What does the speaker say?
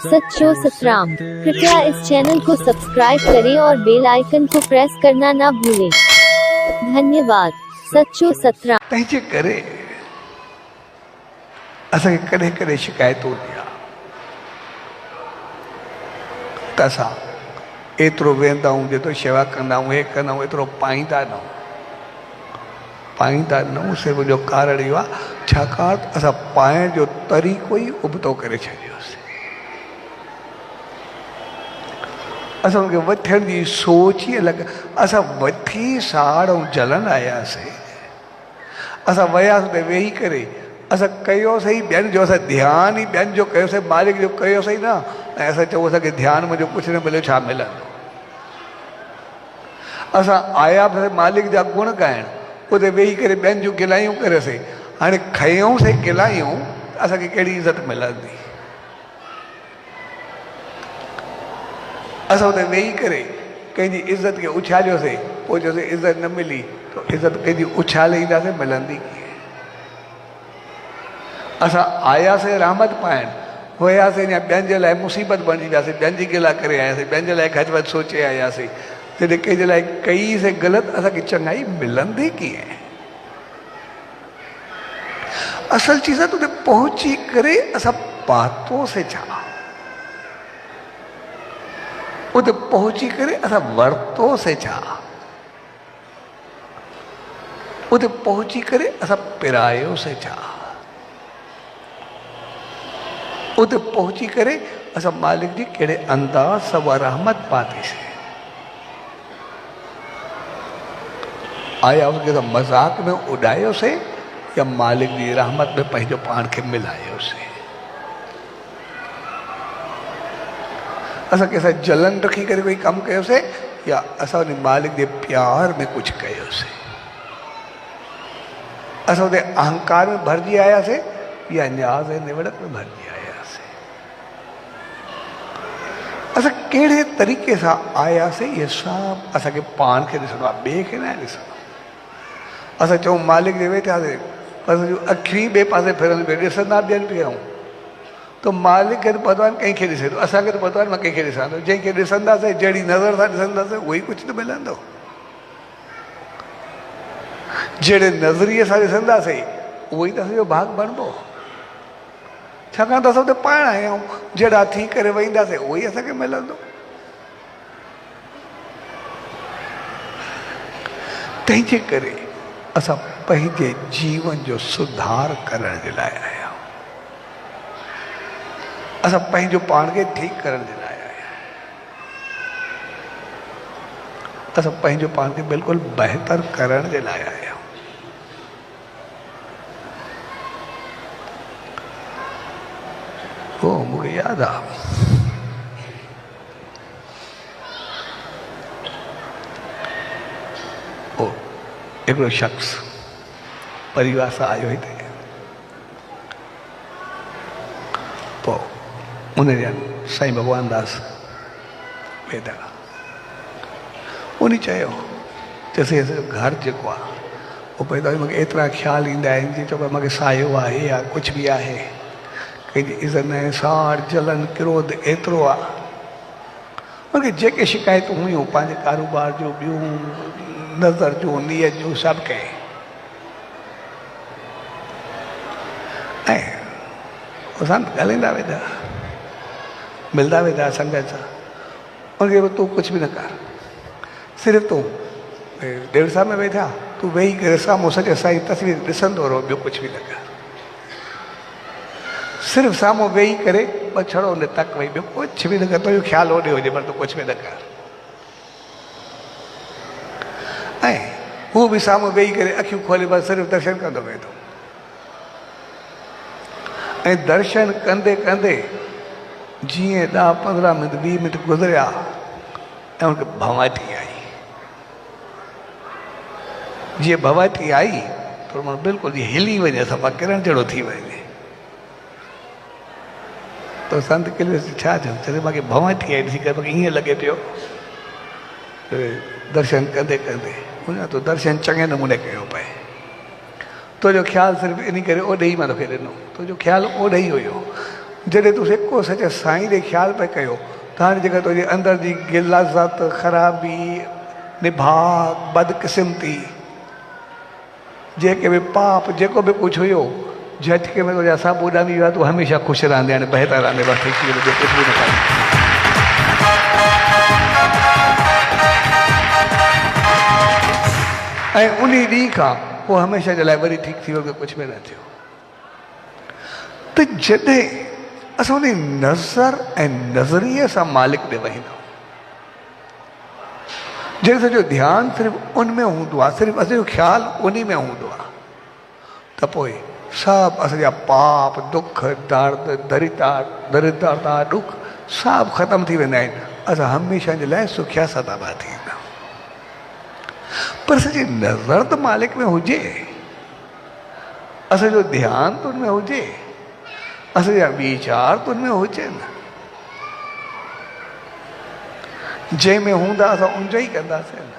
सच्चो सतराम। कृपया इस चैनल को सब्सक्राइब करें और बेल आइकन को प्रेस करना ना भूलें। धन्यवाद। सच्चो सतराम। तंहिंजे करे असांखे कॾहिं कॾहिं शिकायतूं ॾिया त असां एतिरो वेंदा आहियूं, जेतिरो शेवा कंदा आहियूं, हे कंदा आहियूं, एतिरो पाईंदा न आहियूं। सिर्फ़ु जो कारण इहो आहे छाकाणि त असां पाइण जो तरीक़ो ई उबतो करे छॾियोसीं। असां हुनखे वठण जी सोच ई अलॻि। असां वठी साड़ ऐं जलन आयासीं। असां वियासीं त वेही करे असां कयोसीं ॿियनि जो, असां ध्यानु ई ॿियनि जो कयोसीं, मालिक जो कयोसीं न। ऐं असां चऊं असांखे ध्यानु मुंहिंजो कुझु न मिलियो, छा मिलंदो। असां आया बि मालिक जा गुण ॻाइण, उते वेही करे ॿियनि जूं गिलायूं कयोसीं। हाणे खयोंसीं गिलायूं, असांखे कहिड़ी इज़त मिलंदी। असां हुते वेही करे कंहिंजी इज़त खे उछालियोसीं, पोइ चयोसीं इज़त न मिली त इज़त कंहिंजी उछाले ईंदासीं, मिलंदी कीअं। असां आयासीं रहमत पाइण, हुयासीं या ॿियनि जे लाइ मुसीबत बणिजी वियासीं, ॿियनि जी गिला करे आयासीं, ॿियनि जे लाइ घटि वधि सोचे आयासीं। जॾहिं कंहिंजे लाइ कईसीं ग़लति, असांखे चङाई मिलंदी कीअं। असल चीज़ आहे त उते पहुची करे असां पातोसीं छा, उते पहुची करे असां वरितोसीं छा, उते पहुची करे असां पिरायोसीं छा, उते पहुची करे असां मालिक जी कहिड़े अंदाज़ सां उहा रहमत पातीसीं। आया उनखे असां मज़ाक में उॾायोसीं या मालिक जी रहमत में पंहिंजो पाण खे मिलायोसीं। असां कंहिंसां जलन रखी करे कोई कमु कयोसीं या असां उन मालिक जे प्यार में कुझु कयोसीं। असां उते अहंकार में भरिजी आयासीं या न्याज़ ऐं निवड़त में भरिजी आयासीं। असां कहिड़े तरीक़े सां आयासीं, इहे सभु असांखे पाण खे ॾिसणो आहे, ॿिए खे न ॾिसणो। असां चऊं मालिक जे वेठासीं, पर अखियूं ॿिए पासे फिरनि पियूं, ॾिसंदा ॿियनि खे आहियूं त मालिक खे पतो आहे कंहिंखे ॾिसे थो, असांखे त पतो आहे मां कंहिंखे ॾिसां थो। जंहिंखे ॾिसंदासीं, जहिड़ी नज़र सां ॾिसंदासीं, उहो ई कुझु त मिलंदो। जहिड़े नज़रिए सां ॾिसंदासीं, उहो ई त असांजो भाग बणिबो। छाकाणि त असां हुते पाइण आया आहियूं, जहिड़ा थी करे वेहींदासीं, उहो ई असांखे मिलंदो। तंहिंजे करे असां पंहिंजे जीवन जो सुधार करण जे लाइ आया आहियूं। असां पंहिंजो पाण खे ठीकु करण जे लाइ आया आहियूं। असां पंहिंजो पाण खे बिल्कुलु बहितर करण जे लाइ आया आहियूं। पोइ मूंखे यादि आहे हिकिड़ो शख़्स परिवार सां आयो हिते। पोइ उन ॾींहुं साईं भॻवान दास वेदा उन चयो चयोसीं घर जेको आहे उहो पैदा मूंखे एतिरा ख़्याल ईंदा आहिनि, जीअं चइबो आहे मूंखे सायो आहे या कुझु बि आहे, कंहिंजी इज़त न आहे, साड़ जलन क्रोध एतिरो आहे। मूंखे जेके शिकायतूं हुयूं पंहिंजे कारोबार जूं, ॿियूं नज़र जूं, नीयत जूं, सभु कई। ऐं असां ॻाल्हाईंदा वेंदा, मिलंदा वेंदा संगत सां। उनखे तूं कुझु बि न कर, सिर्फ़ु तूं ॾेढ साल में वेठा, तूं वेही करे साम्हूं सॼे साईं तस्वीर ॾिसंदो रहो, ॿियो कुझु बि न कर। सिर्फ़ु साम्हूं वेही करे ॿ छड़ो उन तक वेही, ॿियो कुझु बि न कर। तुंहिंजो ख़्यालु होॾे हुजे पर तूं कुझु बि न कर। ऐं हू बि साम्हूं वेही करे अखियूं खोले बसि सिर्फ़ु दर्शन कंदो वेंदो। ऐं दर्शन कंदे कंदे जीअं 10-15 मिंट 20 मिंट गुज़रिया ऐं हुनखे भवाटी आई। जीअं भवाटी आई त माण्हू बिल्कुलु जीअं हिली वञे, सफ़ा किरण जहिड़ो थी वञे। त संत किले छा थियो, चए मूंखे भवाटी आई ॾिसी करे मूंखे ईअं लॻे पियो दर्शन कंदे कंदे उन तो दर्शन चङे नमूने कयो पए। तुंहिंजो ख़्यालु सिर्फ़ु इन करे ओॾे ई मां तोखे ॾिनो, तुंहिंजो ख़्यालु ओॾे ई हुयो। जॾहिं तुसीं हिकु सच साईं जे ख़्याल पे कयो तव्हांजी जेका तुंहिंजे अंदर जी गिलाज़त ख़राबी निभाग बदकिस्मती जेके बि पाप जेको बि कुझु हुयो झटके में तुंहिंजा सभु उॾामी विया तूं हमेशह ख़ुशि रहंदे हाणे बहितर रहंदे बसि कुझु बि न करे ऐं उन ॾींहुं खां उहो हमेशह जे लाइ वरी ठीकु थी वियो कुझु बि न थियो। त जॾहिं असां उन नज़र ऐं नज़रिए सां मालिक ॾे वहींदा जॾहिं सॼो ध्यानु सिर्फ़ु उन में हूंदो आहे सिर्फ़ु असांजो ख़्यालु उन में हूंदो आहे त पोइ सभु असांजा पाप दुख दर्द दरिद्रता ॾुख सभु ख़तमु थी वेंदा आहिनि असां हमेशह जे लाइ सुखिया सदाबा थी वेंदा। पर असांजी नज़र त मालिक में हुजे असांजो ध्यानु त उनमें हुजे असांजा वीचार त उनमें हुजनि जंहिंमें हूंदा असां उन जो ई कंदासीं न।